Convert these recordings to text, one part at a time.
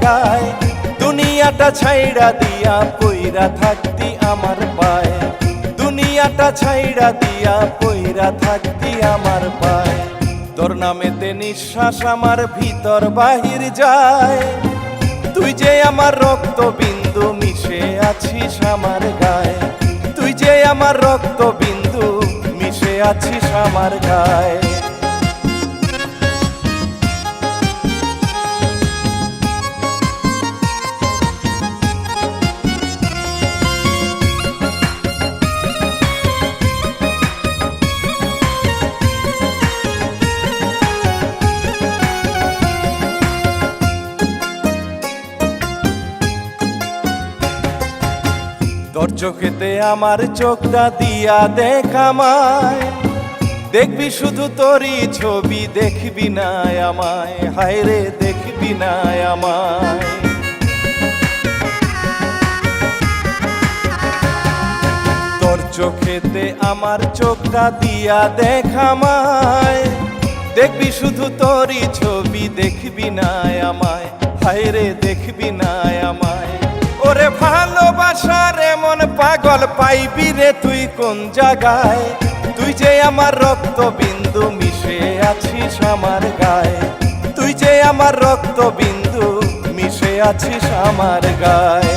জায়গায়, দুনিয়াটা ছাইড়া দিয়া পইরা থাকতি আমার পায়ে, দুনিয়াটা ছাইড়া দিয়া পইরা থাকতি আমার পায়ে। তোর নামেতে নিঃশ্বাস আমার ভিতর বাহির যায়, তুই যে আমার রক্ত বিন্দু মিশে আছিস আমার গায়ে, তুই যে আমার রক্ত বিন্দু মিশে আছিস আমার গায়ে। তোর চোখেতে আমার চোখটা দিয়া দেখ আমায়, দেখবি শুধু তোরই ছবি, দেখবি না আমায়, হায় রে দেখবি না আমায়। তোর চোখেতে আমার চোখটা দিয়া দেখ আমায়, দেখবি শুধু তোরই ছবি, দেখবি না আমায়, হায় রে দেখবি না আমায়। ওরে ভালোবাসার এমন পাগল পাইবি রে তুই কোন জায়গায়, তুই যে আমার রক্ত বিন্দু মিশে আছিস আমার গায়ে, তুই যে আমার রক্ত বিন্দু মিশে আছিস আমার গায়ে।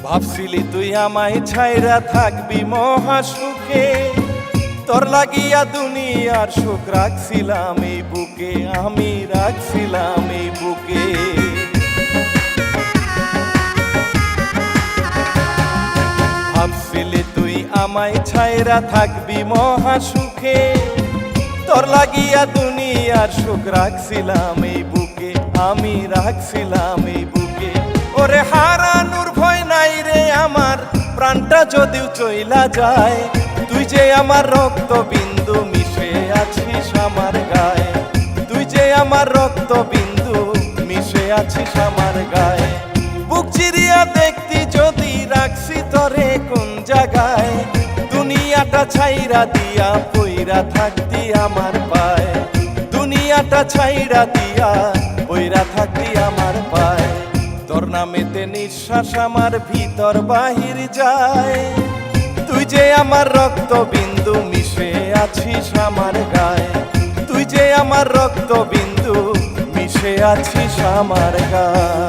ভাবছিলি তুই আমায় ছাইরা থাকবি মহা সুখে, তোর লাগিয়া দুনিয়ার সুখ রাখছিলাম এই বুকে, আমি রাখছিলাম এই বুকে। ভাবছিলি তুই আমায় ছাইরা থাকবি মহা সুখে, তোর লাগিয়া দুনিয়ার সুখ রাখছিলাম এই বুকে, আমি রাখছিলাম এই বুকে। ওরে হারানোর ভয় নাই রে আমার, প্রাণটা যদিও চইলা যায়, তুই যে আমার রক্ত বিন্দু মিশে আছিস আমার গায়ে, তুই যে আমার রক্ত বিন্দু মিশে আছিস আমার গায়ে। বুক চিরিয়া দেখতি যদি রাখছি তরে কোন জায়গায়, দুনিয়াটা ছাইরা দিয়া পইরা থাকতি আমার পায়ে, দুনিয়াটা ছাইরা দিয়া পইরা থাকতি আমার পায়ে। তোর নামেতে নিঃশ্বাস আমার ভিতর বাহির যায়, তুই যে আমার রক্ত বিন্দু মিশে আছিস আমার গায়ে, তুই যে আমার রক্ত বিন্দু মিশে আছিস আমার গায়ে।